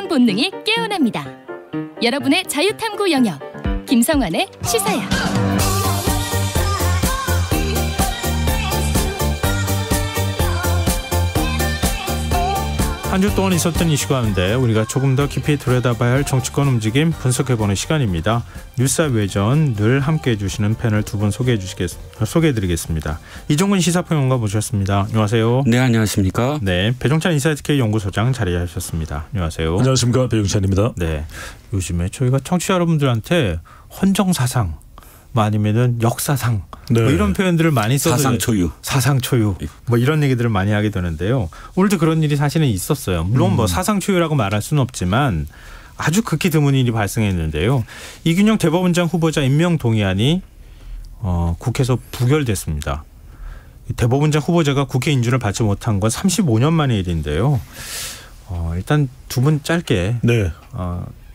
아름다운 본능이 깨어납니다. 여러분의 자유탐구 영역 김성환의 시사야. 한 주 동안 있었던 이슈 가운데 우리가 조금 더 깊이 들여다봐야 할 정치권 움직임 분석해보는 시간입니다. 뉴스 외전 늘 함께해 주시는 패널 두 분 소개해드리겠습니다. 이종근 시사평론가 모셨습니다. 안녕하세요. 네, 안녕하십니까. 네, 배종찬 인사이트K 연구소장 자리하셨습니다. 안녕하세요. 안녕하십니까, 배종찬입니다. 네, 요즘에 저희가 청취자 여러분들한테 헌정사상 아니면은 역사상 네. 뭐 이런 표현들을 많이 써서 사상초유 뭐 이런 얘기들을 많이 하게 되는데요. 오늘도 그런 일이 사실은 있었어요. 물론 뭐 사상초유라고 말할 수는 없지만 아주 극히 드문 일이 발생했는데요. 이균영 대법원장 후보자 임명 동의안이 국회에서 부결됐습니다. 대법원장 후보자가 국회 인준을 받지 못한 건 35년 만의 일인데요. 일단 두 분 짧게 네.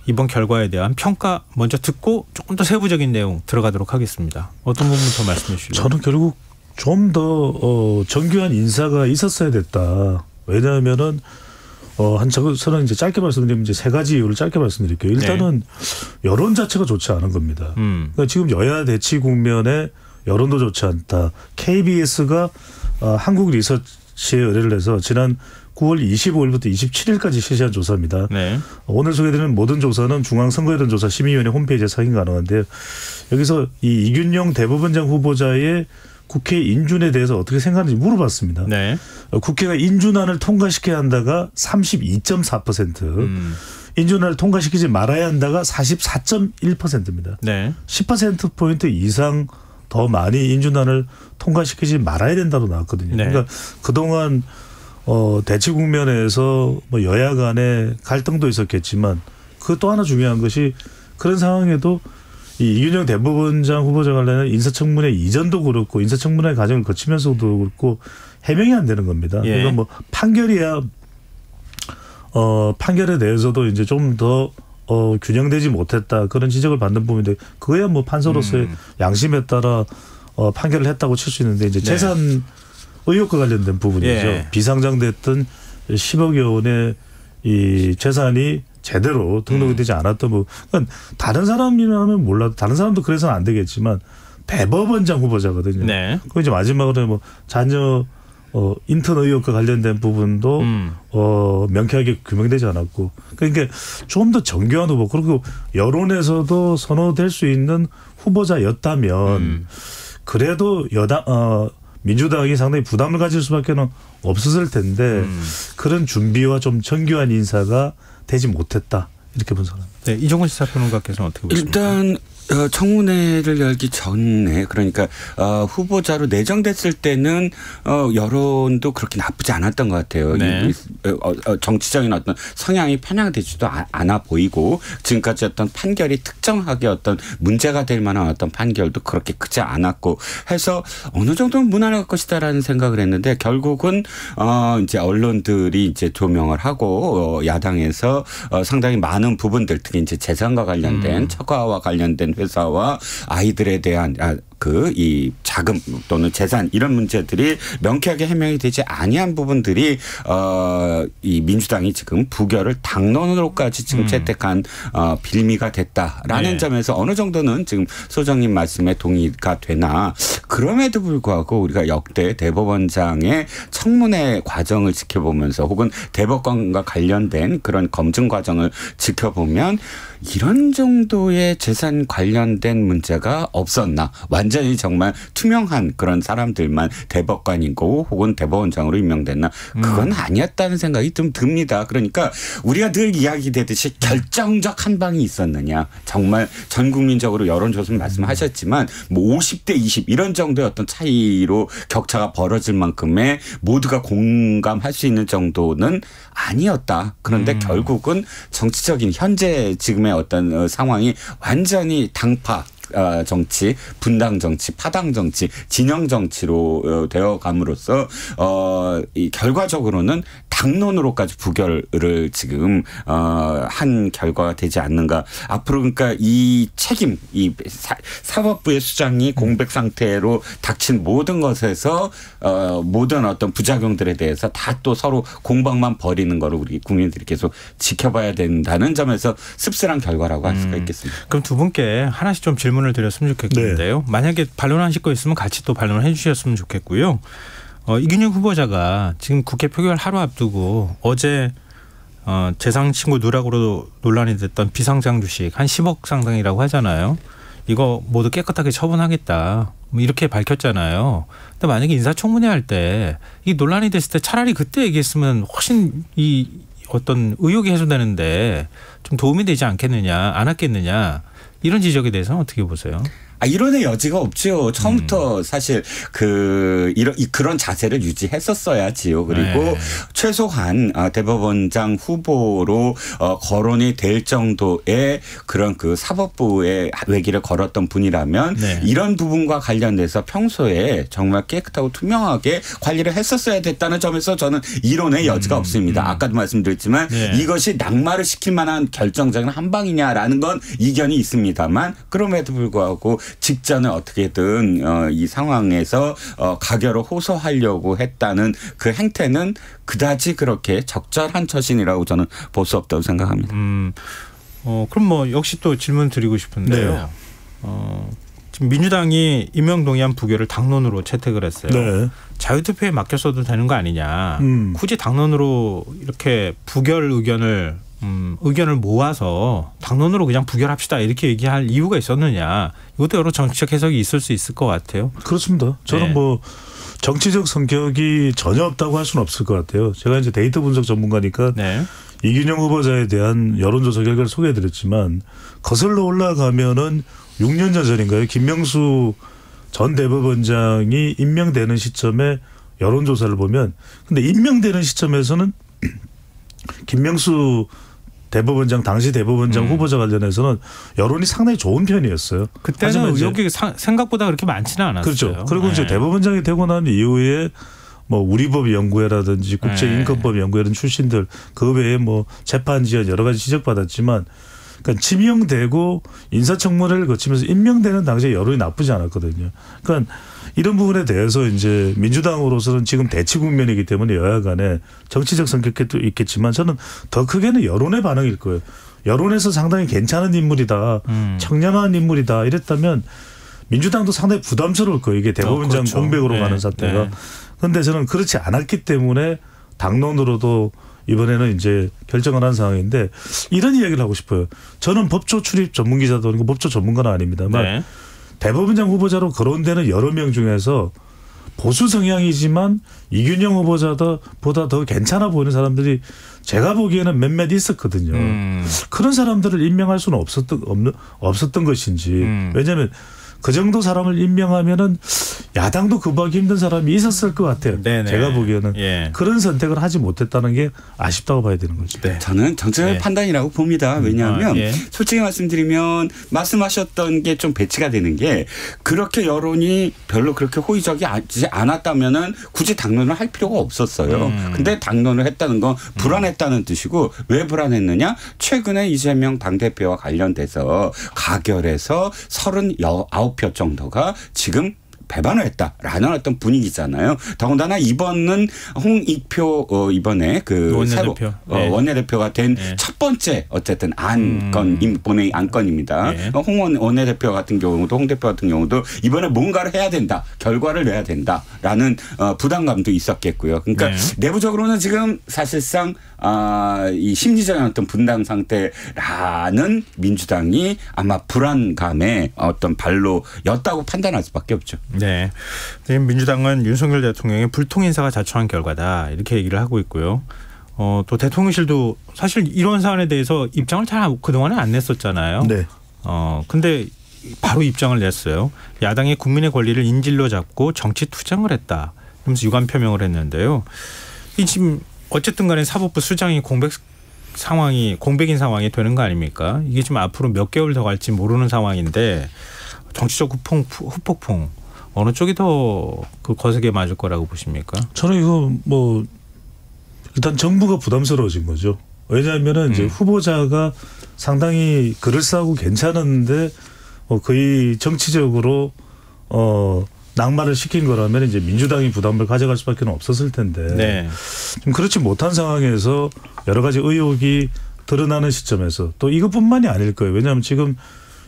이번 결과에 대한 평가 먼저 듣고 조금 더 세부적인 내용 들어가도록 하겠습니다. 어떤 부분부터 말씀해 주실까요? 저는 결국 좀 더 정교한 인사가 있었어야 됐다. 왜냐하면은 저는 이제 짧게 말씀드리면 이제 세 가지 이유를 짧게 말씀드릴게요. 일단은 여론 자체가 좋지 않은 겁니다. 그러니까 지금 여야 대치 국면에 여론도 좋지 않다. KBS가 한국 리서치에 의뢰를 해서 지난 9월 25일부터 27일까지 실시한 조사입니다. 네. 오늘 소개드리는 모든 조사는 중앙선거여론조사 심의위원회 홈페이지에 확인 가능한데요. 여기서 이 이균영 대법원장 후보자의 국회 인준에 대해서 어떻게 생각하는지 물어봤습니다. 네. 국회가 인준안을 통과시켜야 한다가 32.4%, 인준안을 통과시키지 말아야 한다가 44.1%입니다. 네. 10%포인트 이상 더 많이 인준안을 통과시키지 말아야 된다고 나왔거든요. 네. 그러니까 그동안 대치 국면에서 뭐 여야 간의 갈등도 있었겠지만 그 또 하나 중요한 것이 그런 상황에도 이 이균영 대법원장 후보자 관련한 인사청문회 이전도 그렇고 인사청문회 과정을 거치면서도 그렇고 해명이 안 되는 겁니다. 예. 그러니까 뭐 판결이야 판결에 대해서도 이제 좀 더 균형되지 못했다 그런 지적을 받는 부분인데 그거야 뭐 판사로서의 양심에 따라 판결을 했다고 칠 수 있는데 이제 재산 의혹과 관련된 부분이죠. 예. 비상장됐던 10억여 원의 이 재산이 제대로 등록이 되지 않았던 부분. 그러니까 다른 사람이라면 몰라도 다른 사람도 그래서는 안 되겠지만 대법원장 후보자거든요. 네. 그 이제 마지막으로 뭐 자녀 인턴 의혹과 관련된 부분도 명쾌하게 규명되지 않았고 그러니까 좀 더 정교한 후보 그리고 여론에서도 선호될 수 있는 후보자였다면 그래도 민주당이 상당히 부담을 가질 수밖에 없었을 텐데 그런 준비와 좀 정교한 인사가 되지 못했다 이렇게 분석합니다. 네, 이종근 시사평론가께서는 어떻게 보십니까? 일단 청문회를 열기 전에 그러니까 후보자로 내정됐을 때는 여론도 그렇게 나쁘지 않았던 것 같아요. 네. 정치적인 어떤 성향이 편향되지도 않아 보이고 지금까지 어떤 판결이 특정하게 어떤 문제가 될 만한 어떤 판결도 그렇게 크지 않았고 해서 어느 정도는 무난할 것이다라는 생각을 했는데 결국은 이제 언론들이 이제 조명을 하고 야당에서 상당히 많은 부분들 특히 이제 재산과 관련된 처가와 관련된 회사와 아이들에 대한 이 자금 또는 재산 이런 문제들이 명쾌하게 해명이 되지 아니한 부분들이 이 민주당이 지금 부결을 당론으로까지 지금 채택한 빌미가 됐다라는 네. 점에서 어느 정도는 지금 소장님 말씀에 동의가 되나 그럼에도 불구하고 우리가 역대 대법원장의 청문회 과정을 지켜보면서 혹은 대법관과 관련된 그런 검증 과정을 지켜보면 이런 정도의 재산 관련된 문제가 없었나. 완전히 정말 투명한 그런 사람들만 대법관이고 혹은 대법원장으로 임명됐나. 그건 아니었다는 생각이 좀 듭니다. 그러니까 우리가 늘 이야기되듯이 결정적 한 방이 있었느냐. 정말 전 국민적으로 여론조사 말씀하셨지만 뭐 50대 20 이런 정도의 어떤 차이로 격차가 벌어질 만큼의 모두가 공감할 수 있는 정도는 아니었다. 그런데 결국은 정치적인 현재 지금의 어떤 상황이 완전히 당파 정치, 분당 정치, 파당 정치, 진영 정치로 되어감으로써 이 결과적으로는 당론으로까지 부결을 지금 한 결과가 되지 않는가. 앞으로 그러니까 이 책임, 이 사법부의 수장이 공백 상태로 닥친 모든 것에서 모든 어떤 부작용들에 대해서 다 또 서로 공방만 벌이는 거를 우리 국민들이 계속 지켜봐야 된다는 점에서 씁쓸한 결과라고 할 수가 있겠습니다. 그럼 두 분께 하나씩 좀 질문을 드렸으면 좋겠는데요. 네. 만약에 반론하실 거 있으면 같이 또 반론을 해 주셨으면 좋겠고요. 이균영 후보자가 지금 국회 표결 하루 앞두고 어제 재산 신고 누락으로 논란이 됐던 비상장 주식 한 10억 상당이라고 하잖아요. 이거 모두 깨끗하게 처분하겠다. 뭐 이렇게 밝혔잖아요. 근데 만약에 인사청문회 할 때 이 논란이 됐을 때 차라리 그때 얘기했으면 훨씬 이 어떤 의혹이 해소되는데 좀 도움이 되지 않겠느냐, 안 했겠느냐 이런 지적에 대해서는 어떻게 보세요? 이론의 여지가 없죠. 처음부터 사실 그런 자세를 유지했었어야지요. 그리고 네. 최소한 대법원장 후보로 거론이 될 정도의 그런 그 사법부의 외기를 걸었던 분이라면 네. 이런 부분과 관련돼서 평소에 정말 깨끗하고 투명하게 관리를 했었어야 됐다는 점에서 저는 이론의 여지가 없습니다. 아까도 말씀드렸지만 네. 이것이 낙마를 시킬 만한 결정적인 한 방이냐라는 건 이견이 있습니다만 그럼에도 불구하고 직전에 어떻게든 이 상황에서 가결을 호소하려고 했다는 그 행태는 그다지 그렇게 적절한 처신이라고 저는 볼 수 없다고 생각합니다. 그럼 뭐 역시 또 질문 드리고 싶은데요. 네. 지금 민주당이 임명동의안 부결을 당론으로 채택을 했어요. 네. 자유투표에 맡겼어도 되는 거 아니냐. 굳이 당론으로 이렇게 부결 의견을 모아서 당론으로 그냥 부결합시다 이렇게 얘기할 이유가 있었느냐. 이것도 여러 정치적 해석이 있을 수 있을 것 같아요. 그렇습니다. 저는 네. 뭐 정치적 성격이 전혀 없다고 할 수는 없을 것 같아요. 제가 이제 데이터 분석 전문가니까 네. 이균영 후보자에 대한 여론조사 결과를 소개해드렸지만 거슬러 올라가면은 6년 전인가요? 김명수 전 대법원장이 임명되는 시점에 여론조사를 보면 근데 임명되는 시점에서는 김명수 대법원장 당시 대법원장 후보자 관련해서는 여론이 상당히 좋은 편이었어요. 그때는 의혹이 생각보다 그렇게 많지는 않았어요. 그렇죠. 그리고 네. 이제 대법원장이 되고 난 이후에 뭐 우리법 연구회라든지 국제인권법 연구회 이런 출신들 그 외에 뭐 재판 지연 여러 가지 지적받았지만 그러니까 지명되고 인사청문회를 거치면서 임명되는 당시에 여론이 나쁘지 않았거든요. 그러니까 이런 부분에 대해서 이제 민주당으로서는 지금 대치 국면이기 때문에 여야 간에 정치적 성격도 있겠지만 저는 더 크게는 여론의 반응일 거예요. 여론에서 상당히 괜찮은 인물이다. 청량한 인물이다. 이랬다면 민주당도 상당히 부담스러울 거예요. 이게 대법원장 그렇죠. 공백으로 네. 가는 사태가. 그런데 저는 그렇지 않았기 때문에 당론으로도 이번에는 이제 결정을 한 상황인데 이런 이야기를 하고 싶어요. 저는 법조 출입 전문기자도 아니고 법조 전문가는 아닙니다만 네. 대법원장 후보자로 거론되는 여러 명 중에서 보수 성향이지만 이균영 후보자보다 더 괜찮아 보이는 사람들이 제가 보기에는 몇몇 있었거든요. 그런 사람들을 임명할 수는 없었던 것인지. 왜냐하면 그 정도 사람을 임명하면은 야당도 구하기 힘든 사람이 있었을 것 같아요. 네네. 제가 보기에는 예. 그런 선택을 하지 못했다는 게 아쉽다고 봐야 되는 거죠. 네. 저는 정치적 네. 판단이라고 봅니다. 왜냐하면 예. 솔직히 말씀드리면 말씀하셨던 게 좀 배치가 되는 게 그렇게 여론이 별로 그렇게 호의적이지 않았다면은 굳이 당론을 할 필요가 없었어요. 근데 당론을 했다는 건 불안했다는 뜻이고 왜 불안했느냐? 최근에 이재명 당대표와 관련돼서 가결해서 39표 정도가 지금 배반을 했다라는 어떤 분위기잖아요. 더군다나 이번은 홍익표 이번에 그 원내대표. 네. 원내대표가 된 첫 번째 어쨌든 안건 본회의 안건입니다. 네. 홍 원내대표 같은 경우도 홍 대표 같은 경우도 이번에 뭔가를 해야 된다. 결과를 내야 된다라는 부담감도 있었겠고요. 그러니까 네. 내부적으로는 지금 사실상 이 심리적인 어떤 분당 상태라는 민주당이 아마 불안감의 어떤 발로였다고 판단할 수밖에 없죠. 네, 지금 민주당은 윤석열 대통령의 불통 인사가 자초한 결과다 이렇게 얘기를 하고 있고요. 또 대통령실도 사실 이런 사안에 대해서 입장을 잘 그동안에 안 냈었잖아요. 네. 근데 바로 입장을 냈어요. 야당이 국민의 권리를 인질로 잡고 정치 투쟁을 했다. 그러면서 유감 표명을 했는데요. 이 지금 어쨌든 간에 사법부 수장이 공백인 상황이 되는 거 아닙니까? 이게 지금 앞으로 몇 개월 더 갈지 모르는 상황인데 정치적 후폭풍 어느 쪽이 더 그 거세게 맞을 거라고 보십니까? 저는 이거 뭐 일단 정부가 부담스러워진 거죠. 왜냐하면은 이제 후보자가 상당히 그럴싸하고 괜찮은데 거의 정치적으로 낙마를 시킨 거라면 이제 민주당이 부담을 가져갈 수밖에 없었을 텐데 네. 좀 그렇지 못한 상황에서 여러 가지 의혹이 드러나는 시점에서 또 이것뿐만이 아닐 거예요. 왜냐하면 지금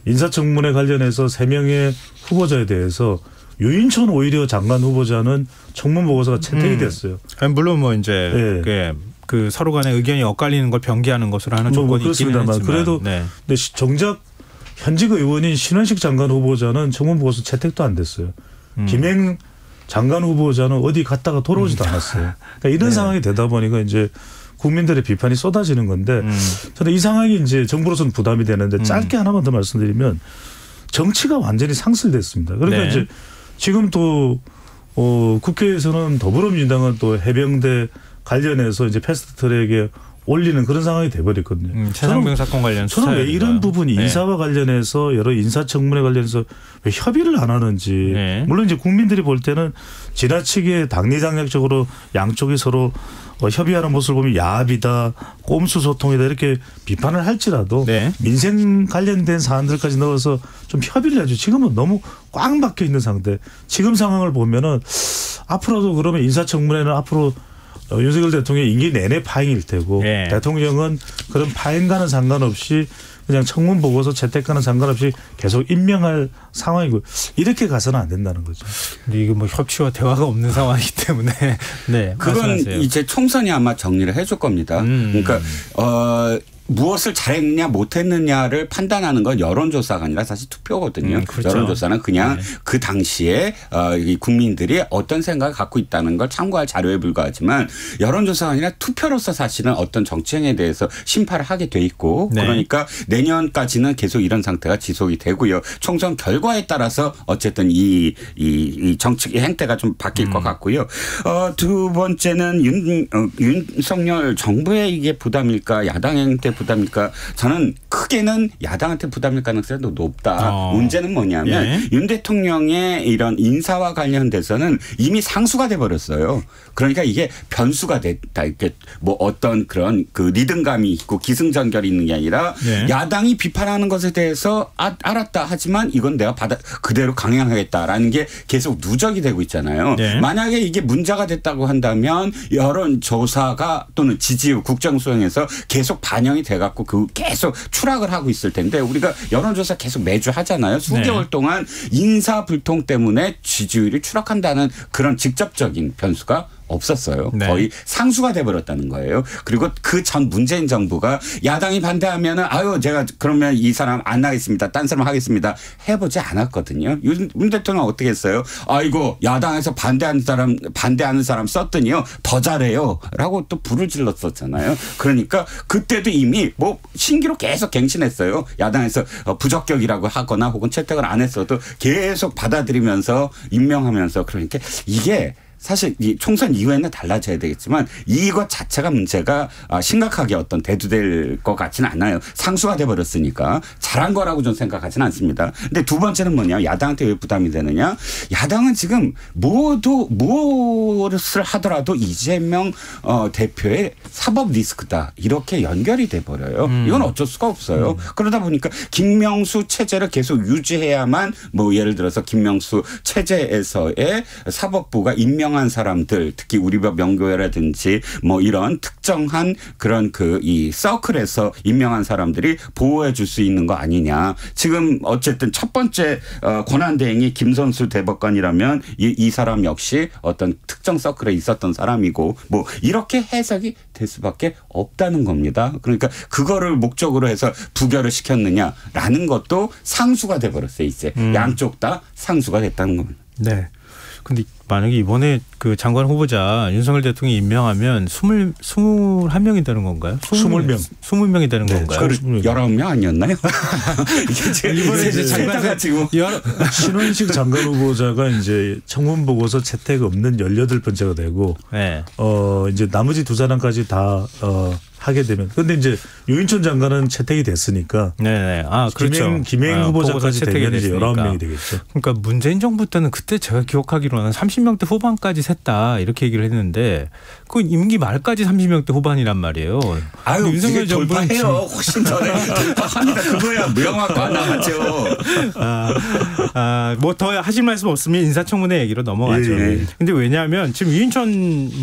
인사청문회 관련해서 3명의 후보자에 대해서 유인천 오히려 장관 후보자는 청문 보고서가 채택이 됐어요. 물론 뭐 이제 네. 그 서로 간의 의견이 엇갈리는 걸 병기하는 것으로 하는 조건이 있기는 했지만 그래도 네. 근데 정작 현직 의원인 신원식 장관 후보자는 청문 보고서 채택도 안 됐어요. 김행 장관 후보자는 어디 갔다가 돌아오지도 않았어요. 그러니까 이런 네. 상황이 되다 보니까 이제 국민들의 비판이 쏟아지는 건데 저는 이 상황이 이제 정부로서는 부담이 되는데 짧게 하나만 더 말씀드리면 정치가 완전히 상실됐습니다. 그러니까 네. 이제 지금 또 국회에서는 더불어민주당은 또 해병대 관련해서 이제 패스트트랙에 올리는 그런 상황이 돼버렸거든요. 최상병 사건 관련 저는 왜 이런 부분이 네. 인사와 관련해서 여러 인사청문회 관련해서 왜 협의를 안 하는지. 네. 물론 이제 국민들이 볼 때는 지나치게 당리당략적으로 양쪽이 서로 협의하는 모습을 보면 야합이다, 꼼수 소통이다 이렇게 비판을 할지라도 네. 민생 관련된 사안들까지 넣어서 좀 협의를 해야죠. 지금은 너무 꽉 막혀 있는 상태. 지금 상황을 보면은 앞으로도 그러면 인사청문회는 앞으로 윤석열 대통령이 임기 내내 파행일 테고 네. 대통령은 그런 파행과는 상관없이 그냥 청문 보고서 채택과는 상관없이 계속 임명할 상황이고 이렇게 가서는 안 된다는 거죠. 근데 이게 뭐 협치와 대화가 없는 상황이기 때문에 네. 그건 말씀하세요. 이제 총선이 아마 정리를 해줄 겁니다. 그러니까 무엇을 잘했냐 못했느냐를 판단하는 건 여론조사가 아니라 사실 투표거든요. 그렇죠. 여론조사는 그냥 네. 그 당시에 이 국민들이 어떤 생각을 갖고 있다는 걸 참고할 자료에 불과하지만 여론조사가 아니라 투표로서 사실은 어떤 정치행위에 대해서 심판을 하게 돼 있고 네. 그러니까 내년까지는 계속 이런 상태가 지속이 되고요. 총선 결과에 따라서 어쨌든 이 정치 행태가 좀 바뀔 것 같고요. 두 번째는 윤석열 정부의 이게 부담일까 야당한테 부담일까? 저는 크게는 야당한테 부담일 가능성이 더 높다. 문제는 뭐냐면 예. 윤 대통령의 이런 인사와 관련돼서는 이미 상수가 돼 버렸어요. 그러니까 이게 변수가 됐다. 이렇게 뭐 어떤 그런 그 리듬감이 있고 기승전결이 있는 게 아니라 예. 야당이 비판하는 것에 대해서 알았다. 하지만 이건 내가 그대로 강행하겠다라는 게 계속 누적이 되고 있잖아요. 예. 만약에 이게 문제가 됐다고 한다면 여론조사가 또는 지지율 국정수행에서 계속 반영이 돼갖고 그 계속 추락을 하고 있을 텐데 우리가 여론조사 계속 매주 하잖아요. 수개월 네. 동안 인사불통 때문에 지지율이 추락한다는 그런 직접적인 변수가 없었어요. 네. 거의 상수가 돼버렸다는 거예요. 그리고 그 전 문재인 정부가 야당이 반대하면은 아유 제가 그러면 이 사람 안 나겠습니다. 딴 사람 하겠습니다. 해보지 않았거든요. 윤 대통령 어떻게 했어요? 아이고 야당에서 반대하는 사람 썼더니요 더 잘해요라고 또 불을 질렀었잖아요. 그러니까 그때도 이미 뭐 신기로 계속 갱신했어요. 야당에서 부적격이라고 하거나 혹은 채택을 안 했어도 계속 받아들이면서 임명하면서 그러니까 이게 사실 이 총선 이후에는 달라져야 되겠지만 이것 자체가 문제가 심각하게 어떤 대두될 것 같지는 않아요. 상수가 돼버렸으니까 잘한 거라고 저는 생각하지는 않습니다. 근데 두 번째는 뭐냐. 야당한테 왜 부담이 되느냐. 야당은 지금 무엇을 하더라도 이재명 대표의 사법 리스크다. 이렇게 연결이 돼버려요. 이건 어쩔 수가 없어요. 그러다 보니까 김명수 체제를 계속 유지해야만 뭐 예를 들어서 김명수 체제에서의 사법부가 임명한 사람들 특히 우리법 명교회라든지 뭐 이런 특정한 그런 이 서클에서 임명한 사람들이 보호해 줄 수 있는 거 아니냐. 지금 어쨌든 첫 번째 권한대행이 김선수 대법관이라면 이 사람 역시 어떤 특정 서클에 있었던 사람이고 뭐 이렇게 해석이 될 수밖에 없다는 겁니다. 그러니까 그거를 목적으로 해서 부결을 시켰느냐라는 것도 상수가 돼버렸어요. 이제 양쪽 다 상수가 됐다는 겁니다. 네. 근데 만약에 이번에 그 장관 후보자 윤석열 대통령이 임명하면 21명이 되는 건가요? 20명. 20명이 되는 건가요? 19명 아니었나요? 이번에 이제 장관 지금 신원식 장관 후보자가 이제 청문 보고서 채택 없는 18번째가 되고 네. 이제 나머지 두 사람까지 다 하게 되면. 그런데 이제 유인천 장관은 채택이 됐으니까. 네네. 아, 그렇죠. 김행 후보자까지 되면 이제 19명이 되겠죠. 그러니까 문재인 정부 때는 그때 제가 기억하기로는 30명대 후반까지 샜다 이렇게 얘기를 했는데 그 임기 말까지 30명대 후반이란 말이에요. 아유, 윤석열 정부는 돌파해요. 훨씬 전에 돌파합니다. 그거야 무형화가 나갔죠. 뭐 더 하실 말씀 없으면 인사청문회 얘기로 넘어가죠. 근데 왜냐하면 지금 유인천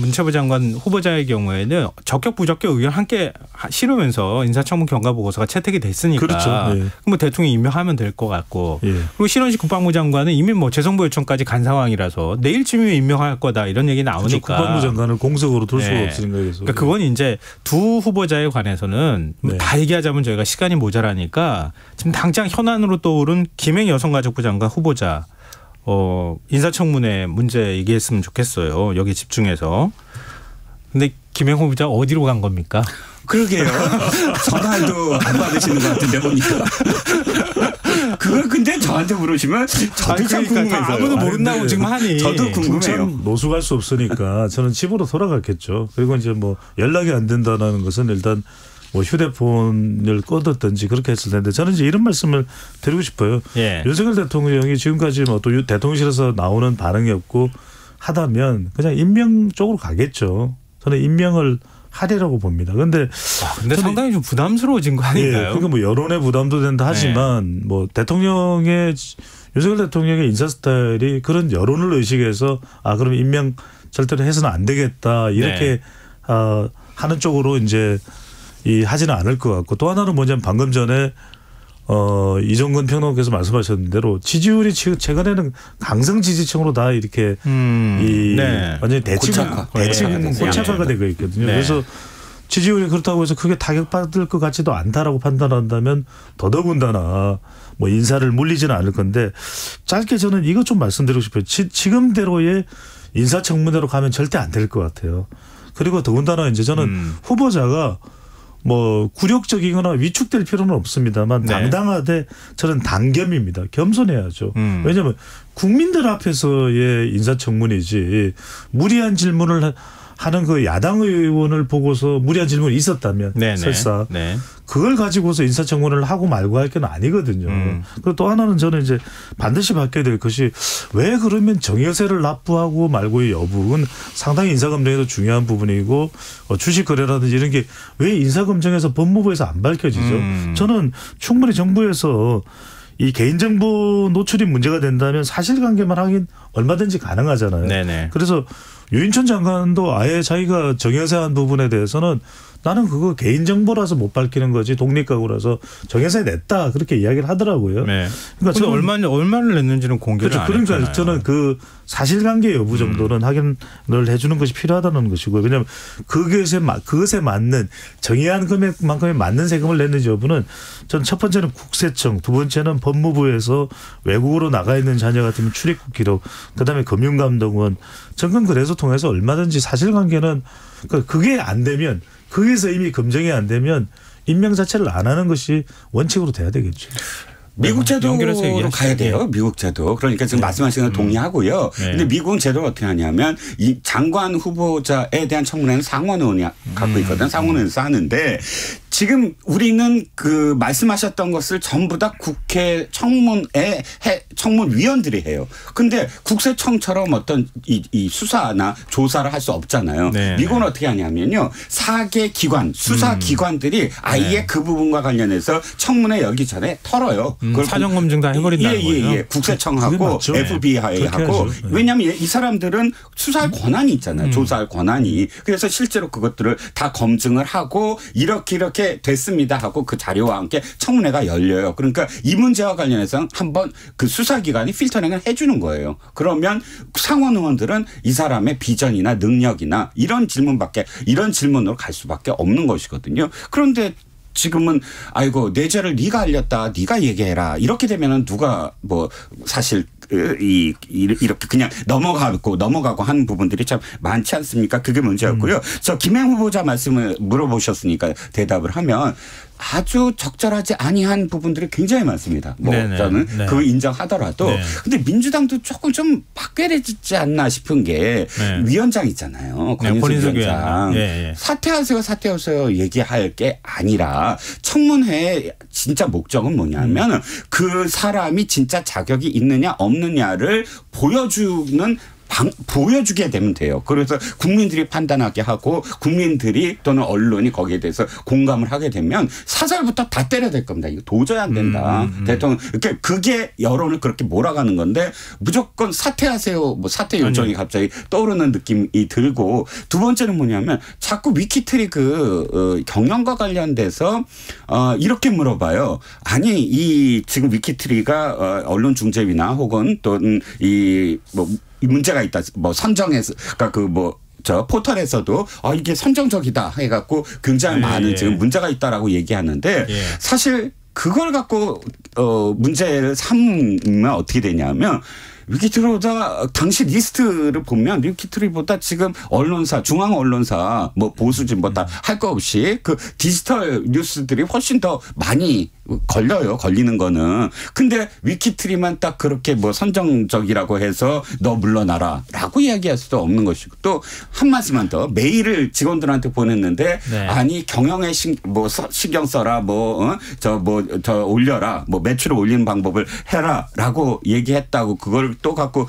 문체부 장관 후보자의 경우에는 적격 부적격 의견 함께 실으면서 인사청문 경과보고서가 채택이 됐으니까 그렇죠. 뭐 대통령이 임명하면 될 것 같고 그리고 신원식 국방부 장관은 이미 뭐 재정부 요청까지 간 상황이라서 내일쯤이면 임명할 거다 이런 얘기 나오니까 그렇죠. 국방부 장관을 공석으로 둘 수가 없으니까 그래서 그러니까 그건 이제 두 후보자에 관해서는 다 얘기하자면 저희가 시간이 모자라니까 지금 당장 현안으로 떠오른 김행 여성가족부 장관 후보자 인사청문회 문제 얘기했으면 좋겠어요. 여기 집중해서. 근데 김행 후보자 어디로 간 겁니까? 그러게요. 전화도 안 받으시는 것 같은데 보니까. 그걸 근데 저한테 물으시면 저도 참 궁금해요. 아무도 모른다고 지금 하니. 저도 궁금해요. 노숙할 수 없으니까 저는 집으로 돌아갔겠죠. 그리고 이제 뭐 연락이 안 된다는 것은 일단 뭐 휴대폰을 꺼뒀든지 그렇게 했을 텐데 저는 이제 이런 말씀을 드리고 싶어요. 윤석열 대통령이 지금까지 뭐 또 대통령실에서 나오는 반응이 없고 하다면 그냥 임명 쪽으로 가겠죠. 저는 임명을 하리라고 봅니다. 근데 상당히 좀 부담스러워진 거 아닌가요? 그러니까 뭐 여론의 부담도 된다 하지만 뭐 윤석열 대통령의 인사 스타일이 그런 여론을 의식해서 그럼 임명 절대로 해서는 안 되겠다 이렇게 하는 쪽으로 이제 하지는 않을 것 같고 또 하나는 뭐냐면 방금 전에 이종근 평론가께서 말씀하셨던 대로 지지율이 최근에는 강성 지지층으로 다 이렇게 완전히 고착화가 되고 있거든요. 그래서 지지율이 그렇다고 해서 크게 타격받을 것 같지도 않다라고 판단한다면 더더군다나 뭐 인사를 물리지는 않을 건데 짧게 저는 이것 좀 말씀드리고 싶어요. 지금대로의 인사청문회로 가면 절대 안 될 것 같아요. 그리고 더군다나 이제 저는 후보자가 뭐 굴욕적이거나 위축될 필요는 없습니다만 당당하되 저는 당겸입니다. 겸손해야죠. 왜냐하면 국민들 앞에서의 인사청문이지 무리한 질문을 하는 그 야당 의원을 보고서 무리한 질문이 있었다면 설사 그걸 가지고서 인사청문회를 하고 말고 할 건 아니거든요. 그리고 또 하나는 저는 이제 반드시 바뀌어야 될 것이 왜 그러면 정여세를 납부하고 말고의 여부는 상당히 인사검증에도 중요한 부분이고 주식 거래라든지 이런 게 왜 인사검증에서 법무부에서 안 밝혀지죠. 저는 충분히 정부에서 이 개인정보 노출이 문제가 된다면 사실관계만 하긴 얼마든지 가능하잖아요. 그래서 유인천 장관도 아예 자기가 정여세한 부분에 대해서는 나는 그거 개인정보라서 못 밝히는 거지 독립가구라서 정여세 냈다 그렇게 이야기를 하더라고요. 그러니까 저는 얼마를 냈는지는 공개를 안 했잖아요. 그러니까 저는 그 사실관계 여부 정도는 확인을 해 주는 것이 필요하다는 것이고 왜냐하면 그것에 맞는 정의한 금액만큼에 맞는 세금을 냈는지 여부는 전 첫 번째는 국세청, 두 번째는 법무부에서 외국으로 나가 있는 자녀 같으면 출입국 기록, 그다음에 금융감독원, 정권거래소 통해서 얼마든지 사실관계는 그게 안 되면 거기서 이미 검증이 안 되면 임명 자체를 안 하는 것이 원칙으로 돼야 되겠죠. 미국 제도로 가야 돼요. 미국 제도. 그러니까 지금 말씀하신 건 동의하고요. 근데 미국은 제도를 어떻게 하냐면 이 장관 후보자에 대한 청문회는 상원 의원이 갖고 있거든. 상원 의원에서 하는데 지금 우리는 그 말씀하셨던 것을 전부 다 국회 청문위원들이 해요. 근데 국세청처럼 어떤 이 수사나 조사를 할 수 없잖아요. 미국은 어떻게 하냐면요. 4개 기관, 수사기관들이 아예 그 부분과 관련해서 청문회 열기 전에 털어요. 사전검증 다 해버린다는 거예요. 국세청하고 FBI하고 왜냐하면 이 사람들은 수사할 권한이 있잖아요. 조사할 권한이. 그래서 실제로 그것들을 다 검증을 하고 이렇게 됐습니다 하고 그 자료와 함께 청문회가 열려요. 그러니까 이 문제와 관련해서 한번 그 수사기관이 필터링을 해 주는 거예요. 그러면 상원 의원들은 이 사람의 비전이나 능력이나 이런 질문으로 갈 수밖에 없는 것이거든요. 그런데 지금은 아이고 내 죄를 네가 알렸다, 네가 얘기해라 이렇게 되면은 누가 뭐 사실 이렇게 그냥 넘어가고 하는 부분들이 참 많지 않습니까? 그게 문제였고요. 저 김행 후보자 말씀을 물어보셨으니까 대답을 하면 아주 적절하지 아니한 부분들이 굉장히 많습니다. 뭐 저는 그거 인정하더라도 근데 민주당도 조금 좀 바뀌어야 되지 않나 싶은 게 위원장 있잖아요. 권인숙 위원장. 사퇴하세요 얘기할 게 아니라 청문회의 진짜 목적은 뭐냐면 그 사람이 진짜 자격이 있느냐 없느냐를 보여주게 되면 돼요. 그래서 국민들이 판단하게 하고 국민들이 또는 언론이 거기에 대해서 공감을 하게 되면 사설부터 다 때려야 될 겁니다. 이거 도저히 안 된다. 대통령 그러니까 그게 여론을 그렇게 몰아가는 건데 무조건 사퇴하세요. 뭐 사퇴 요청이 갑자기 떠오르는 느낌이 들고 두 번째는 뭐냐면 자꾸 위키트리그 경영과 관련돼서 이렇게 물어봐요. 아니 이 지금 위키트리가 언론중재위나 혹은 또는 이 문제가 있다. 뭐 선정에서 그러니까 포털에서도 이게 선정적이다 해갖고 굉장히 많은 지금 문제가 있다라고 얘기하는데 사실 그걸 갖고 문제를 삼으면 어떻게 되냐면 위키트리보다 당시 리스트를 보면 위키트리보다 지금 언론사 중앙 언론사 뭐 보수진 뭐 다 할 거 없이 그 디지털 뉴스들이 훨씬 더 많이 걸리는 거는. 근데 위키트리만 딱 그렇게 뭐 선정적이라고 해서 너 물러나라라고 이야기할 수도 없는 것이고 또 한 말씀만 더 메일을 직원들한테 보냈는데 아니 경영에 신경 써라 더 올려라 뭐 매출을 올리는 방법을 해라라고 얘기했다고 그걸 또 갖고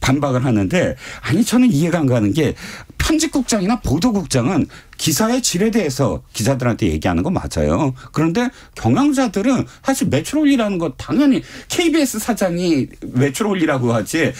반박을 하는데 아니 저는 이해가 안 가는 게 편집국장이나 보도국장은 기사의 질에 대해서 기자들한테 얘기하는 건 맞아요. 그런데 경영자들은 사실 매출 올리라는 거 당연히 KBS 사장이 매출 올리라고 하지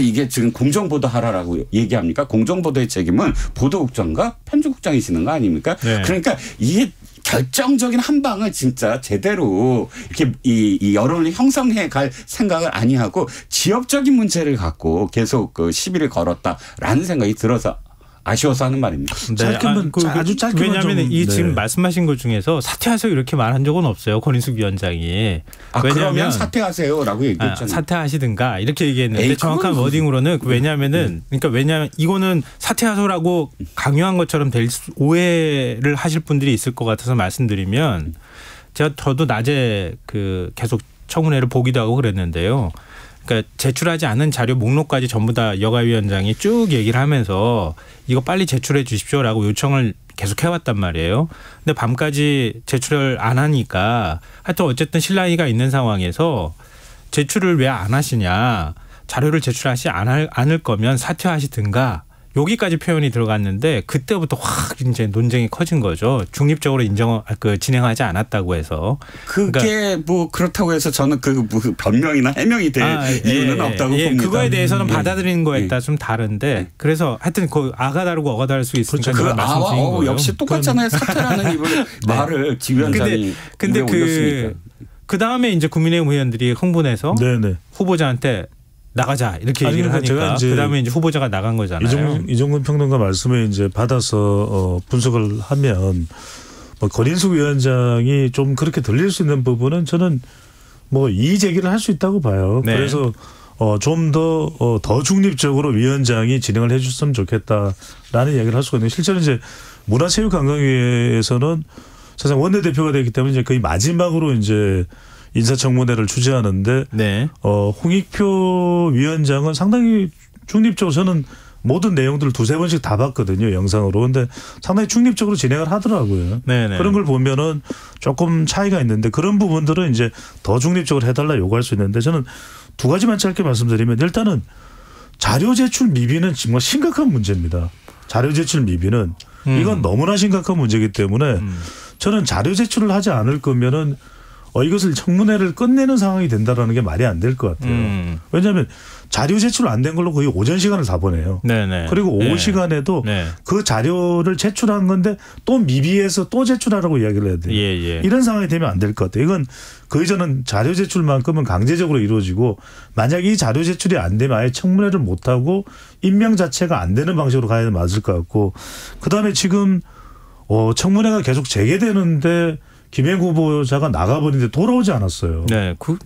이게 지금 공정보도 하라라고 얘기합니까? 공정보도의 책임은 보도국장과 편집국장이시는 거 아닙니까? 그러니까 이게 결정적인 한 방을 진짜 제대로 이렇게 이 여론을 형성해 갈 생각을 아니하고 지역적인 문제를 갖고 계속 그 시비를 걸었다라는 생각이 들어서 아쉬워서 하는 말입니다. 아주 짧게 왜냐하면 이 지금 말씀하신 것 중에서 사퇴하세요 이렇게 말한 적은 없어요. 권인숙 위원장이. 그러면 사퇴하세요라고 얘기했잖아요. 사퇴하시든가 이렇게 얘기했는데 정확한 워딩으로는 왜냐하면 이거는 사퇴하세요라고 강요한 것처럼 오해를 하실 분들이 있을 것 같아서 말씀드리면 저도 낮에 계속 청문회를 보기도 하고 그랬는데요. 그러니까 제출하지 않은 자료 목록까지 전부 다 여가위원장이 쭉 얘기를 하면서 이거 빨리 제출해 주십시오라고 요청을 계속 해왔단 말이에요. 근데 밤까지 제출을 안 하니까 하여튼 어쨌든 실랑이가 있는 상황에서 제출을 왜 안 하시냐. 자료를 제출하지 않을 거면 사퇴하시든가. 여기까지 표현이 들어갔는데 그때부터 확 이제 논쟁이 커진 거죠. 중립적으로 진행하지 않았다고 해서. 그게 뭐 그렇다고 해서 저는 변명이나 해명이 될 이유는 없다고 봅니다. 그거에 대해서는 받아들이는 거에 따라 좀 다른데 그래서 하여튼 아가 다르고 어가 다를 수 있으니까 제가 말씀드린 거예요. 역시 똑같잖아요. 사퇴라는 말을 지 위원장이 근데 그 다음에 이제 국민의힘 의원들이 흥분해서 후보자한테 나가자 이렇게 얘기를 하니까 그다음에 이제 후보자가 나간 거잖아요. 이종근 평론가 말씀에 이제 받아서 분석을 하면 권인숙 위원장이 좀 그렇게 들릴 수 있는 부분은 저는 이의 제기를 할 수 있다고 봐요. 그래서 좀 더 중립적으로 위원장이 진행을 해 줬으면 좋겠다라는 이야기를 할 수가 있는데 실제로 이제 문화체육관광위에서는 사실 원내대표가 되기 때문에 이제 거의 마지막으로 이제 인사청문회를 주재하는데 홍익표 위원장은 상당히 중립적으로 저는 모든 내용들을 두세 번씩 다 봤거든요. 영상으로. 그런데 상당히 중립적으로 진행을 하더라고요. 그런 걸 보면은 조금 차이가 있는데 그런 부분들은 이제 더 중립적으로 해달라 요구할 수 있는데 저는 두 가지만 짧게 말씀드리면 일단은 자료 제출 미비는 정말 심각한 문제입니다. 자료 제출 미비는 이건 너무나 심각한 문제이기 때문에 저는 자료 제출을 하지 않을 거면은 이것을 청문회를 끝내는 상황이 된다라는 게 말이 안 될 것 같아요. 왜냐하면 자료 제출 안 된 걸로 거의 오전 시간을 다 보내요. 그리고 오후 시간에도 그 자료를 제출한 건데 또 미비해서 또 제출하라고 이야기를 해야 돼요. 이런 상황이 되면 안 될 것 같아요. 이건 거의 저는 자료 제출만큼은 강제적으로 이루어지고 만약 이 자료 제출이 안 되면 아예 청문회를 못하고 임명 자체가 안 되는 방식으로 가야 맞을 것 같고 그다음에 지금 청문회가 계속 재개되는데 김행 후보자가 나가버리는데 돌아오지 않았어요.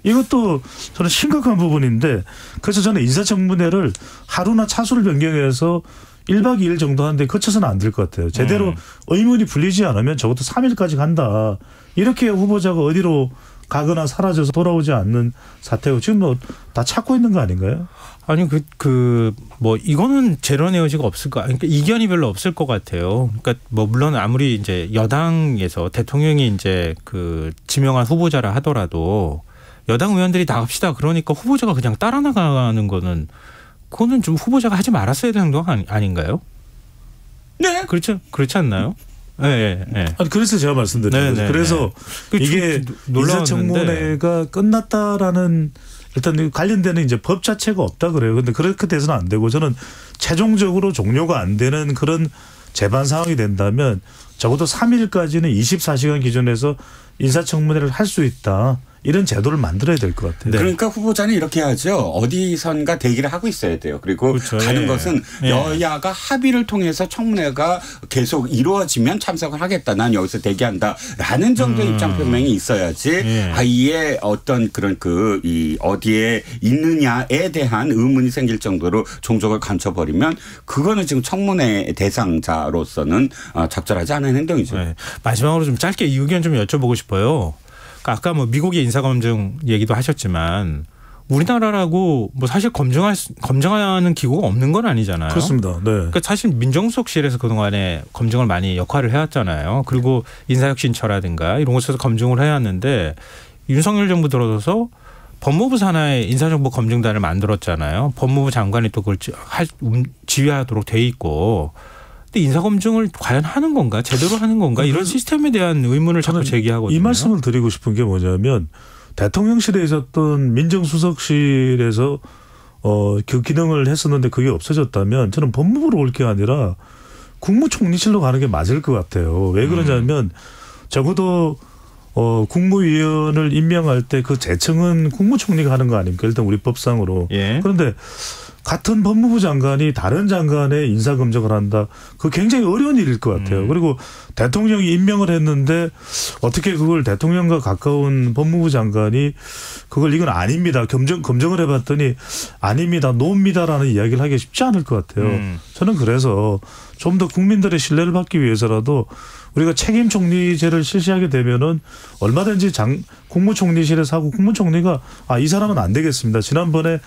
이것도 저는 심각한 부분인데 그래서 저는 인사청문회를 하루나 차수를 변경해서 1박 2일 정도 하는데 거쳐서는 안 될 것 같아요. 제대로 의문이 풀리지 않으면 적어도 3일까지 간다. 이렇게 후보자가 어디로 가거나 사라져서 돌아오지 않는 사태고 지금 뭐 다 찾고 있는 거 아닌가요? 아니 뭐 이거는 재론의 여지가 없을 거, 그러니까 이견이 별로 없을 것 같아요. 그러니까 뭐 물론 아무리 이제 여당에서 대통령이 이제 그 지명한 후보자라 하더라도 여당 의원들이 나갑시다 그러니까 후보자가 그냥 따라 나가는 거는 그거는 좀 후보자가 하지 말았어야 되는 거 아닌가요? 네, 그렇죠, 그렇지 않나요? 네, 네. 아니 그래서 제가 말씀드린 거죠. 그래서 이게 인사청문회가 끝났다라는 일단 관련되는 이제 법 자체가 없다 그래요. 그런데 그렇게 돼서는 안 되고 저는 최종적으로 종료가 안 되는 그런 재반 상황이 된다면 적어도 3일까지는 24시간 기준에서 인사청문회를 할 수 있다. 이런 제도를 만들어야 될 것 같아요. 네. 그러니까 후보자는 이렇게 하죠. 어디선가 대기를 하고 있어야 돼요. 그리고 그렇죠. 가는 것은 여야가 합의를 통해서 청문회가 계속 이루어지면 참석을 하겠다. 난 여기서 대기한다라는 정도의 입장 표명이 있어야지 아예 어떤 그런 이 어디에 있느냐에 대한 의문이 생길 정도로 종족을 감춰버리면 그거는 지금 청문회 대상자로서는 적절하지 않은 행동이죠. 네. 마지막으로 좀 짧게 이 의견 좀 여쭤보고 싶어요. 아까 뭐 미국의 인사검증 얘기도 하셨지만 우리나라라고 뭐 사실 검증하는 기구가 없는 건 아니잖아요. 그렇습니다. 네. 그러니까 사실 민정수석실에서 그동안에 검증을 많이 역할을 해왔잖아요. 그리고 인사혁신처라든가 이런 곳에서 검증을 해왔는데 윤석열 정부 들어서서 법무부 산하에 인사정보 검증단을 만들었잖아요. 법무부 장관이 또 그걸 지휘하도록 돼 있고. 근데 인사검증을 과연 하는 건가? 제대로 하는 건가? 이런 시스템에 대한 의문을 자꾸 제기하거든요. 이 말씀을 드리고 싶은 게 뭐냐면 대통령실에 있었던 민정수석실에서 그 기능을 했었는데 그게 없어졌다면 저는 법무부로 올 게 아니라 국무총리실로 가는 게 맞을 것 같아요. 왜 그러냐면 적어도 국무위원을 임명할 때 그 재청은 국무총리가 하는 거 아닙니까? 일단 우리 법상으로. 예. 그런데 같은 법무부 장관이 다른 장관의 인사검증을 한다. 그거 굉장히 어려운 일일 것 같아요. 그리고 대통령이 임명을 했는데 어떻게 그걸 대통령과 가까운 법무부 장관이 그걸 이건 아닙니다. 검증을 해봤더니 아닙니다. 노입니다라는 이야기를 하기 쉽지 않을 것 같아요. 저는 그래서 좀 더 국민들의 신뢰를 받기 위해서라도 우리가 책임 총리제를 실시하게 되면은 얼마든지 국무총리실에서 하고 국무총리가 이 사람은 안 되겠습니다. 지난번에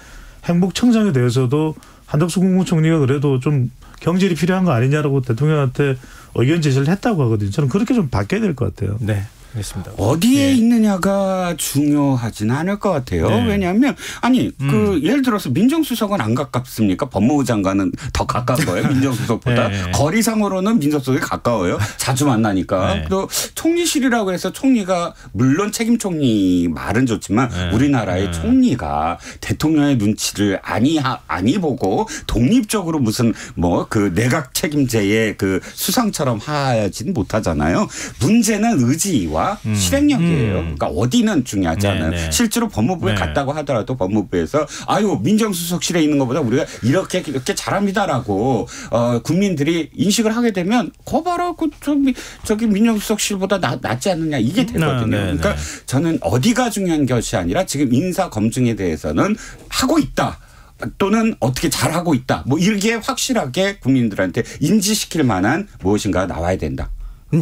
행복청장에 대해서도 한덕수 국무총리가 그래도 좀 경질이 필요한 거 아니냐라고 대통령한테 의견 제시를 했다고 하거든요. 저는 그렇게 좀 바뀌어야 될 것 같아요. 네. 알겠습니다. 어디에 있느냐가 중요하지는 않을 것 같아요. 네. 왜냐하면 예를 들어서 민정수석은 안 가깝습니까? 법무부 장관은 더 가까워요. 민정수석보다. 네. 거리상으로는 민정수석이 가까워요. 자주 만나니까. 네. 또 총리실이라고 해서 총리가 물론 책임 총리 말은 좋지만 우리나라의 총리가 대통령의 눈치를 아니 보고 독립적으로 무슨 그 내각 책임제의 그 수상처럼 하진 못하잖아요. 문제는 의지와 실행력이에요. 그러니까 어디는 중요하지 않아요. 네네. 실제로 법무부에 갔다고 하더라도 법무부에서 민정수석실에 있는 것보다 우리가 이렇게 잘합니다라고 국민들이 인식을 하게 되면 거봐라 저기 민정수석실보다 낫지 않느냐 이게 되거든요. 그러니까 저는 어디가 중요한 것이 아니라 지금 인사 검증에 대해서는 하고 있다. 또는 어떻게 잘하고 있다. 이렇게 확실하게 국민들한테 인지시킬 만한 무엇인가 나와야 된다.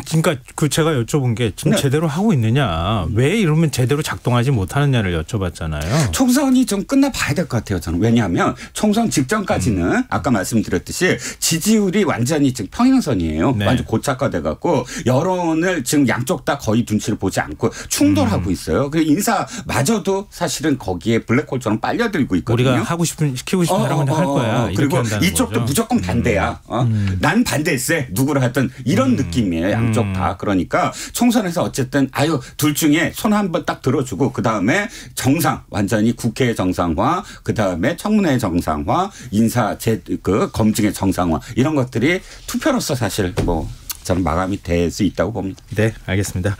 그러니까 제가 여쭤본 게 지금 제대로 하고 있느냐, 왜 이러면 제대로 작동하지 못하느냐를 여쭤봤잖아요. 총선이 좀 끝나봐야 될 것 같아요. 저는. 왜냐하면 총선 직전까지는 아까 말씀드렸듯이 지지율이 완전히 지금 평행선이에요. 네. 완전 고착화돼 갖고 여론을 지금 양쪽 다 거의 눈치를 보지 않고 충돌하고 있어요. 그리고 인사마저도 사실은 거기에 블랙홀처럼 빨려들고 있거든요. 우리가 시키고 싶은 사람은 할 거야. 그리고 이쪽도 거죠. 무조건 반대야. 난 반대했어. 누구를 하든 이런 느낌이에요. 양쪽 다. 그러니까 총선에서 어쨌든 둘 중에 손 한번 딱 들어주고 그다음에 정상 완전히 국회 정상화 그다음에 청문회 정상화 인사 검증의 정상화 이런 것들이 투표로서 사실 저는 마감이 될 수 있다고 봅니다. 네, 알겠습니다.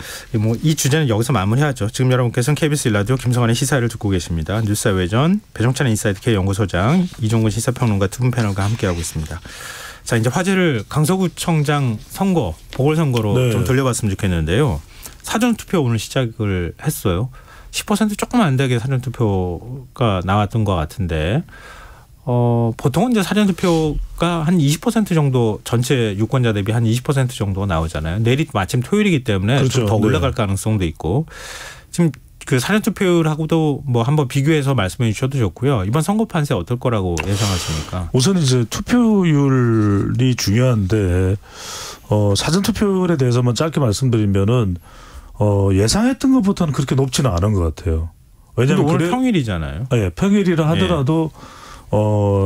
이 주제는 여기서 마무리하죠. 지금 여러분께서는 KBS 1라디오 김성환의 시사를 듣고 계십니다. 뉴스와 외전 배종찬 인사이트 K 연구소장 이종근 시사평론가 두 분 패널과 함께하고 있습니다. 자, 이제 화제를 강서구청장 선거, 보궐선거로 좀 돌려봤으면 좋겠는데요. 사전투표 오늘 시작을 했어요. 10% 조금 안 되게 사전투표가 나왔던 것 같은데 보통은 이제 사전투표가 한 20% 정도 전체 유권자 대비 한 20% 정도가 나오잖아요. 내일이 마침 토요일이기 때문에 그렇죠. 좀 더 올라갈 가능성도 있고 지금 그 사전투표율하고도 뭐 한번 비교해서 말씀해 주셔도 좋고요. 이번 선거 판세 어떨 거라고 예상하십니까? 우선 이제 투표율이 중요한데 사전투표율에 대해서만 짧게 말씀드리면은 예상했던 것보다는 그렇게 높지는 않은 것 같아요. 왜냐하면 오늘 평일이잖아요. 네, 평일이라 하더라도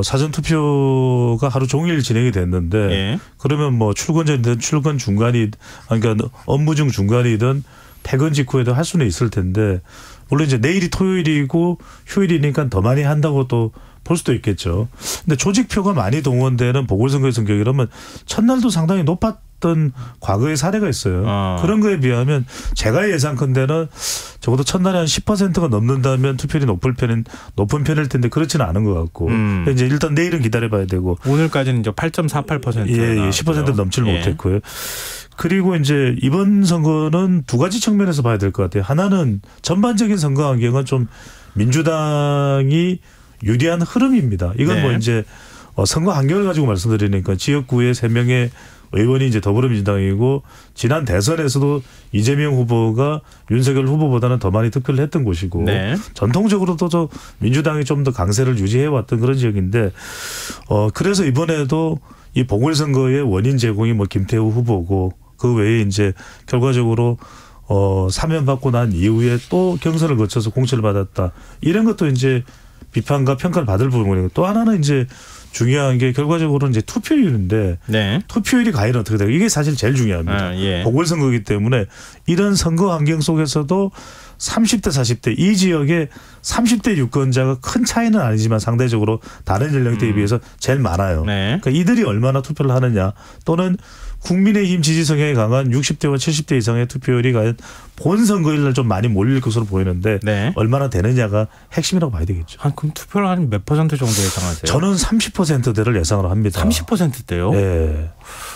사전투표가 하루 종일 진행이 됐는데 그러면 뭐 출근 전이든 출근 중간이 그러니까 업무 중 중간이든 퇴근 직후에도 할 수는 있을 텐데 물론 이제 내일이 토요일이고 휴일이니까 더 많이 한다고 또 볼 수도 있겠죠. 근데 조직표가 많이 동원되는 보궐선거의 경우라면 첫날도 상당히 높았던 과거의 사례가 있어요. 그런 거에 비하면 제가 예상컨대는 적어도 첫날에 한 10%가 넘는다면 투표율이 높은 편일 텐데 그렇지는 않은 것 같고 이제 일단 내일은 기다려봐야 되고 오늘까지는 이제 8.48%. 예, 10% 넘질 못했고요. 그리고 이제 이번 선거는 두 가지 측면에서 봐야 될 것 같아요. 하나는 전반적인 선거 환경은 좀 민주당이 유리한 흐름입니다. 이건 뭐 이제 선거 환경을 가지고 말씀드리니까 지역구에 3명의 의원이 이제 더불어민주당이고 지난 대선에서도 이재명 후보가 윤석열 후보보다는 더 많이 득표를 했던 곳이고 전통적으로도 저 민주당이 좀 더 강세를 유지해왔던 그런 지역인데 그래서 이번에도 이 보궐선거의 원인 제공이 뭐 김태우 후보고 그 외에 이제 결과적으로 사면 받고 난 이후에 또 경선을 거쳐서 공천을 받았다. 이런 것도 이제 비판과 평가를 받을 부분이고 또 하나는 이제 중요한 게 결과적으로 이제 투표율인데 투표율이 과연 어떻게 될까 이게 사실 제일 중요합니다. 보궐선거이기 때문에 이런 선거 환경 속에서도 30대 40대 이 지역에 30대 유권자가 큰 차이는 아니지만 상대적으로 다른 연령대에 비해서 제일 많아요. 그러니까 이들이 얼마나 투표를 하느냐 또는 국민의힘 지지 성향이 강한 60대와 70대 이상의 투표율이 과연 본 선거일 날 좀 많이 몰릴 것으로 보이는데 얼마나 되느냐가 핵심이라고 봐야 되겠죠. 그럼 투표를 한 몇 퍼센트 정도 예상하세요? 저는 30%대를 예상을 합니다. 30%대요? 네.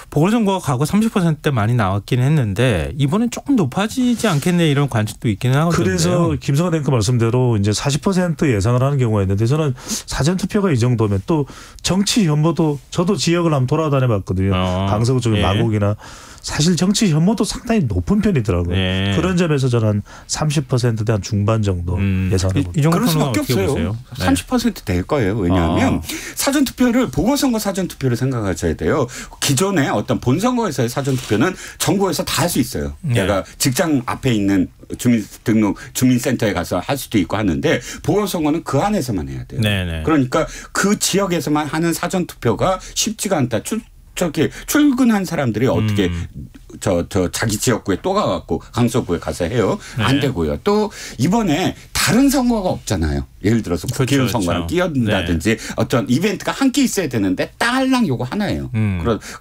보궐선거가 과거 30%대 많이 나왔긴 했는데 이번엔 조금 높아지지 않겠네 이런 관측도 있기는 하거든요. 그래서 김성환 앵커 말씀대로 이제 40% 예상을 하는 경우가 있는데 저는 사전투표가 이 정도면 또 정치 혐오도 저도 지역을 한번 돌아다녀 봤거든요. 강서구 쪽에 마곡이나 사실 정치 혐오도 상당히 높은 편이더라고요. 그런 점에서 저는 한 30%대 한 중반 정도 예상합니다. 이 정도는 그럴 수밖에 없어요. 보세요? 30% 될 거예요. 왜냐하면 사전투표를 보궐선거 사전투표를 생각하셔야 돼요. 기존에 어떤 본선거에서의 사전투표는 정부에서 다 할 수 있어요. 내가 직장 앞에 있는 주민센터에 가서 할 수도 있고 하는데 보궐선거는 그 안에서만 해야 돼요. 그러니까 그 지역에서만 하는 사전투표가 쉽지가 않다. 저기 출근한 사람들이 어떻게 자기 지역구에 또 가갖고 강서구에 가서 해요. 안 되고요. 또 이번에 다른 선거가 없잖아요. 예를 들어서 국회의원 선거랑 끼어든다든지 어떤 이벤트가 함께 있어야 되는데 딸랑 요거 하나예요.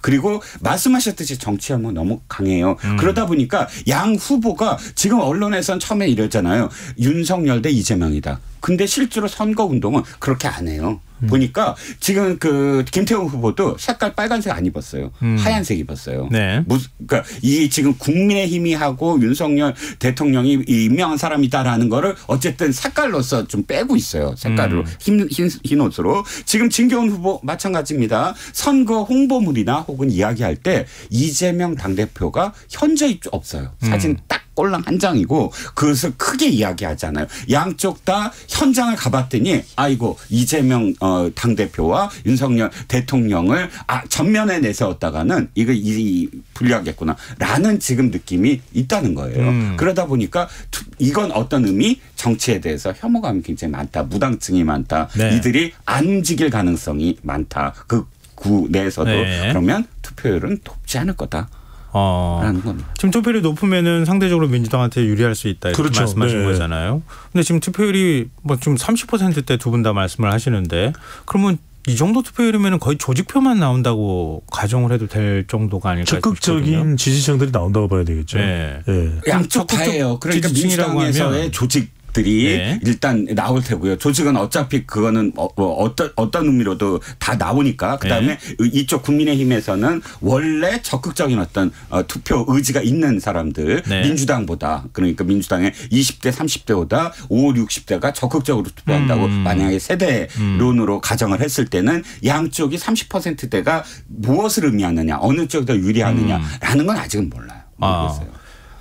그리고 말씀하셨듯이 정치 혐오 너무 강해요. 그러다 보니까 양 후보가 지금 언론에서는 처음에 이랬잖아요. 윤석열 대 이재명이다. 근데 실제로 선거운동은 그렇게 안 해요. 보니까 지금 그 김태우 후보도 색깔 빨간색 안 입었어요. 하얀색 입었어요. 그러니까 이 지금 국민의힘이 하고 윤석열 대통령이 임명한 사람이다라는 거를 어쨌든 색깔로서 좀 빼고 있어요. 색깔로 흰 옷으로. 지금 진교훈 후보 마찬가지입니다. 선거 홍보물이나 혹은 이야기할 때 이재명 당대표가 현저히 없어요. 사진 딱 꼴랑 한 장이고 그것을 크게 이야기하잖아요. 양쪽 다 현장을 가봤더니 아이고 이재명 당대표와 윤석열 대통령을 전면에 내세웠다가는 이거 불리하겠구나 라는 지금 느낌이 있다는 거예요. 그러다 보니까 이건 어떤 의미? 정치에 대해서 혐오감이 굉장히 많다. 무당층이 많다. 이들이 안 움직일 가능성이 많다. 그 구 내에서도 그러면 투표율은 높지 않을 거다. 라는 겁니다. 지금 투표율이 높으면은 상대적으로 민주당한테 유리할 수 있다 이렇게 말씀하신 거잖아요. 근데 지금 투표율이 뭐 지금 30%대 두 분 다 말씀을 하시는데 그러면 이 정도 투표율이면 거의 조직표만 나온다고 가정을 해도 될 정도가 아닐까 적극적인 싶거든요. 지지층들이 나온다고 봐야 되겠죠. 양쪽 다예요. 그러니까 민주당에서의 조직 것들이 네. 일단 나올 테고요. 조직은 어차피 그거는 어떤 의미로도 다 나오니까 그다음에 네. 이쪽 국민의힘에서는 원래 적극적인 어떤 투표 의지가 있는 사람들 네. 민주당보다 그러니까 민주당의 20대 30대보다 50, 60대가 적극적으로 투표한다고 만약에 세대론으로 가정을 했을 때는 양쪽이 30%대가 무엇을 의미하느냐 어느 쪽이 더 유리하느냐라는 건 아직은 몰라요. 모르겠어요.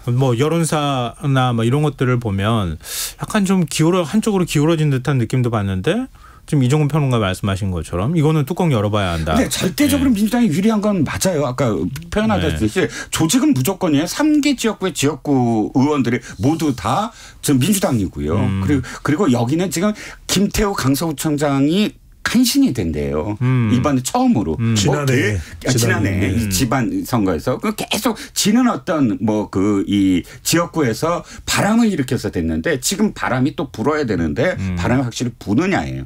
뭐 여론사나 뭐 이런 것들을 보면 약간 좀 한쪽으로 기울어진 듯한 느낌도 봤는데 지금 이종훈 평론가 말씀하신 것처럼 이거는 뚜껑 열어봐야 한다. 근데 절대적으로 네. 민주당이 유리한 건 맞아요. 아까 표현하셨듯이 네. 조직은 무조건이에요. 3개 지역구의 지역구 의원들이 모두 다 지금 민주당이고요. 그리고 여기는 지금 김태우 강서구청장이 간신히 된대요. 이번에 처음으로. 지난해 지방 선거에서 계속 지는 어떤 이 지역구에서 바람을 일으켜서 됐는데 지금 바람이 또 불어야 되는데 바람이 확실히 부느냐예요.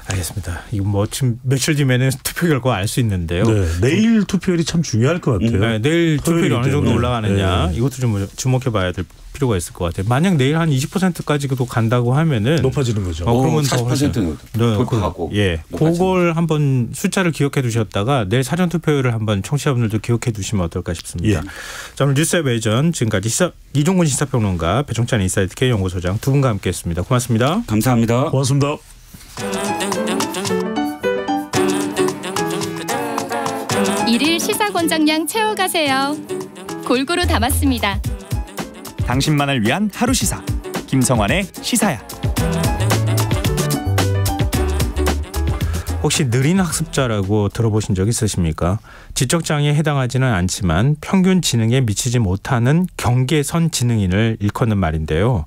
알겠습니다. 이거 지금 며칠 뒤면은 투표 결과 알 수 있는데요. 네, 내일 투표율이 참 중요할 것 같아요. 네, 내일 투표율이 어느 정도 올라가느냐 네. 이것도 좀 주목해봐야 될 필요가 있을 것 같아요. 만약 내일 한 20%까지도 간다고 하면은 높아지는 거죠. 그러면 40%는 돌파하고. 예, 그걸 한번 숫자를 기억해 두셨다가 내일 사전 투표율을 한번 청취자분들도 기억해 두시면 어떨까 싶습니다. 예. 자, 오늘 뉴스의 외전 지금까지 이종근 시사평론가 배종찬 인사이트 K연구소장 두 분과 함께했습니다. 고맙습니다. 감사합니다. 고맙습니다. 일일 시사권장량 채워가세요. 골고루 담았습니다. 당신만을 위한 하루 시사 김성환의 시사야. 혹시 느린 학습자라고 들어보신 적 있으십니까? 지적장애에 해당하지는 않지만 평균 지능에 미치지 못하는 경계선 지능인을 일컫는 말인데요.